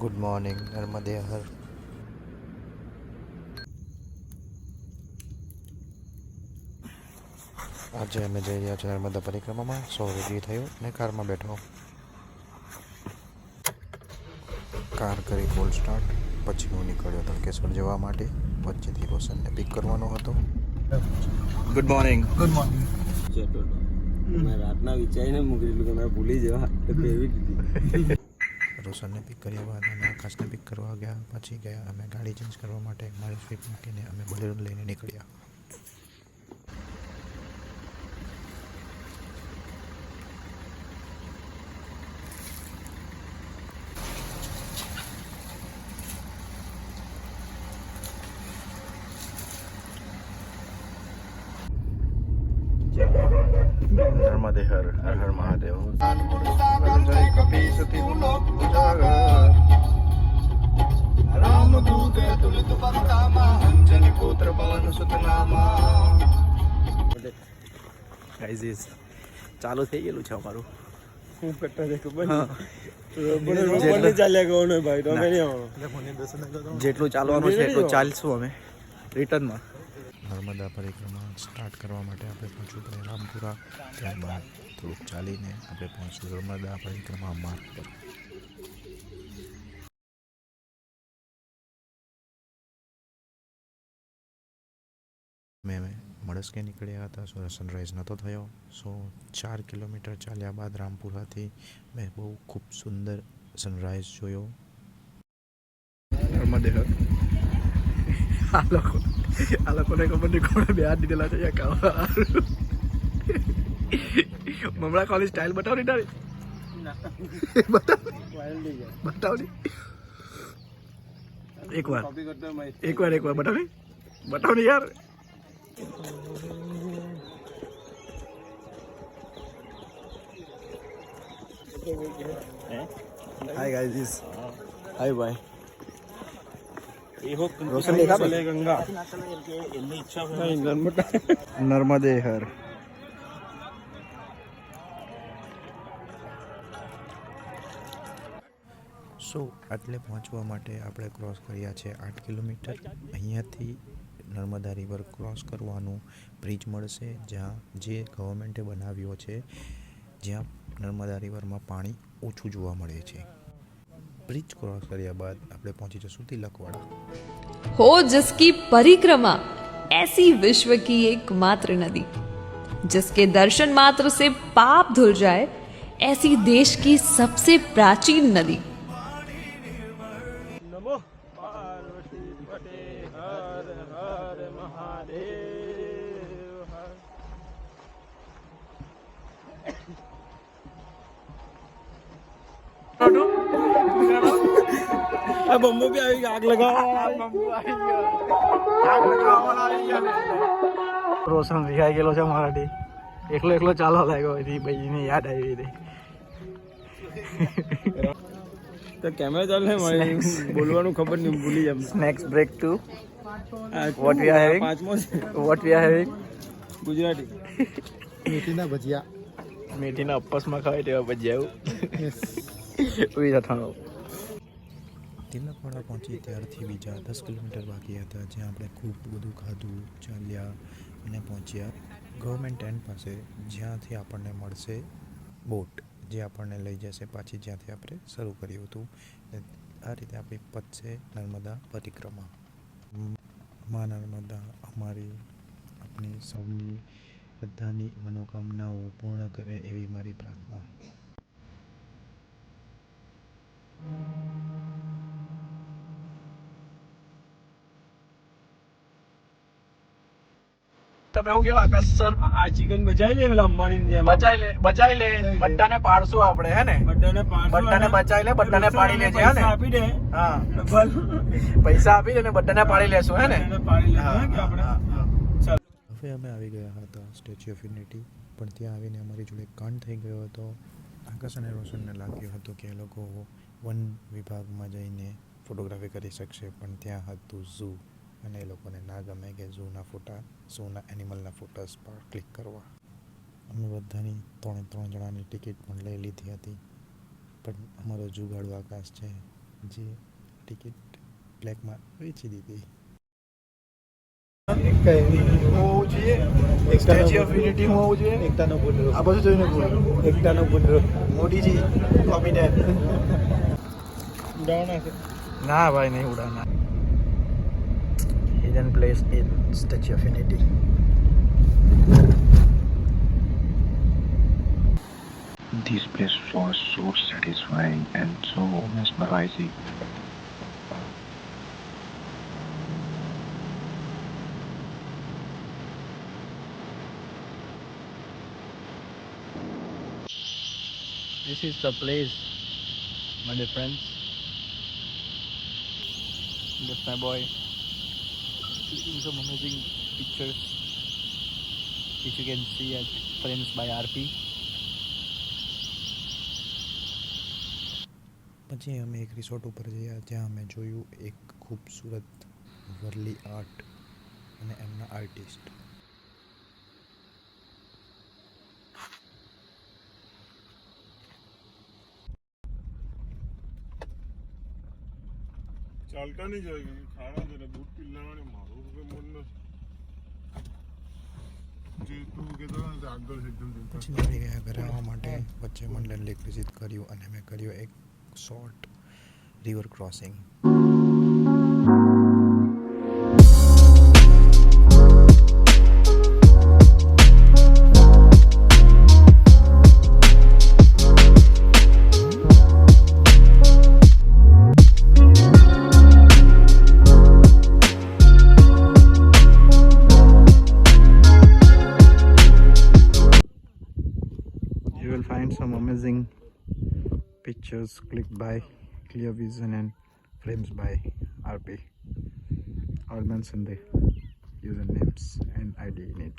Good morning નર્મદે હર. આજે અમે જઈ રહ્યા છીએ નર્મદા પરિક્રમામાં. સો રેડી થયો અને કારમાં બેઠો. કાર કરી કોલ્ડ સ્ટાર્ટ. પછી હું નીકળ્યો તડકેશ્વર જવા માટે. વચ્ચેથી રોશનને પિક કરવાનો હતો. Good morning. Good morning. મેં રાતના વિચારીને મૂકેલું કે મેં ભૂલી જવા તો એવી દીધી. રોશનને પિક કર્યા બાદ અમે આકાશને પિક કરવા ગયા. પછી ગયા અમે ગાડી ચેન્જ કરવા માટે. મારી સ્વીપ મૂકીને અમે બોલેરો લઈને નીકળ્યા. નર્મદે હર હર હર મહાદેવ. ચાલુ થઈ ગયેલું છે અમારું. હું કરતા છે ખબર નહીં ચાલ્યા ગયો ભાઈ તો અમે નહીં આવવાનો. જેટલું ચાલવાનું છે એટલું ચાલશું અમે રિટર્નમાં. નર્મદા પરિક્રમા સ્ટાર્ટ કરવા માટે આપણે પહોંચવું પડે રામપુરા. ત્યારબાદ થોડુંક ચાલીને આપણે પહોંચવું નર્મદા પરિક્રમા માર્ગ પર. મેં મળસ્કે નીકળ્યા હતા. સનરાઈઝ નહોતો થયો. 4 કિલોમીટર ચાલ્યા બાદ રામપુરાથી મેં બહુ ખૂબ સુંદર સનરાઈઝ જોયો. નર્મદે હર. આ લોકોને ખબર નહીં કોણે બે હાથ દીધેલા છે મમરા કોલેજ સ્ટાઇલ બતાવ ને તારી. બતાવ ને એકવાર બતાવ ને યાર. Hi guys. हाय भाई. रोशन देखा गंगा नर्मदे हर. આટલે પહોંચવા માટે આપણે ક્રોસ કર્યા છે 8 કિલોમીટર. અહીંયાથી નર્મદા રિવર ક્રોસ કરવાનું બ્રિજ મળશે, જ્યાં જે ગવર્મેન્ટે બનાવ્યો છે, જ્યાં નર્મદા રિવરમાં પાણી ઓછું જોવા મળે છે. બ્રિજ ક્રોસ કર્યા બાદ આપણે પહોંચી જશું તિલકવાડા. हो जिसकी परिक्रमा ऐसी विश्व की एकमात्र नदी, जिसके दर्शन मात्र से पाप धुल जाए, ऐसी देश की सबसे प्राचीन नदी. નમો પાર્વતી પતે હર હર મહાદેવ હર. આ બંબુ બી આવી ગયો. આગ લગાવો. રોશન વિખાઈ ગયેલો છે મારાથી. એકલો ચાલવા લાગ્યો હતી. ભાઈને યાદ આવી હતી. તો કેમેરા ચાલે મારે બોલવાનું ખબર નહીં, ભૂલી જાય. Snacks break 2. What we are having? પાંચમો છે What we are having? Gujarati. મેથીના ભજીયા. મેથીના અપ્પસમાં ખાય તેવા ભજીયા. ઉઈ જથાણો. તિલકવાડા પહોંચી ત્યારથી બીજા 10 કિલોમીટર બાકી હતા, જ્યાં આપણે ખૂબ બધું ખાધું, ચાલ્યા અને પહોંચ્યા ગવર્મેન્ટ એન્ડ પાસે, જ્યાંથી આપણને મળશે બોટ, જે આપણને લઈ જશે પાછી જ્યાંથી આપણે શરૂ કર્યું હતું. આ રીતે આપણી પતશે નર્મદા પરિક્રમા. મા નર્મદા આપણી સૌની બધાની મનોકામનાઓ પૂર્ણ કરે એવી મારી પ્રાર્થના. તમે હું કેવા આકાશ સર? આ ચિકન બચાવી લે પેલા અંબાણી જેમ. બચાઈ લે. બધાને પાડશું આપણે, હે ને? બધાને બચાઈ લે, બધાને પાડી લેજે, હે ને? આપી દે. હા, ડબલ પૈસા આપી દે ને બધાને પાડી લેશું, હે ને? પાડી લે કે આપણે. હવે અમે આવી ગયા હતા સ્ટેચ્યુ ઓફ યુનિટી, પણ ત્યાં આવીને અમારી જોડે કાંડ થઈ ગયો હતો. આકાશ અને રોશનને લાગ્યું હતું કે એ લોકો વન વિભાગમાં જઈને ફોટોગ્રાફી કરી શકશે, પણ ત્યાં હતું ઝૂ, અને એ લોકોને ના ગમે કે ઝૂના એનિમલના ફોટોસ પર ક્લિક કરવા. અમે બધાની 3 જણાની ટિકિટ પણ લઈ લીધી હતી, પણ અમારો જુગાડો આકાશ છે, જે ટિકિટ બ્લેકમાં વેચી દીધી. હોવું જોઈએ સ્ટેચ્યુ ઓફ યુનિટી હોવું જોઈએ. એકતાનો પુત્ર, આ બધું જોઈને બોલ. એકતાનો પુત્ર. મોદીજી કોમ્બિનેટ. ઉડાવવાના છે. ના ભાઈ નહીં ઉડાના. Hidden place in Statue of Unity. This place was so satisfying and so mesmerizing. This is the place, my dear friends. That's my boy taking some amazing pictures, which you can see at Frames by RP. પછી અમે એક resort ઉપર ગયા જ્યાં અમે જોયું એક ખૂબસૂરત વરલી આર્ટ અને એમના આર્ટિસ્ટ. ચાલતા નહીં જાય ખાડા જરા બૂટ પીલાવાને મારું કે મન જે તું કહેતો ને તે આગળ એકદમ પછી નીકળી ગયા ઘરે આવવા માટે. વચ્ચે મને ઇલેક્ટ્રિસિટી કર્યું અને મેં કર્યું એક short river crossing. You will find some amazing pictures clicked by Clear Vision and Frames by RP. I'll mention the usernames and ID in it.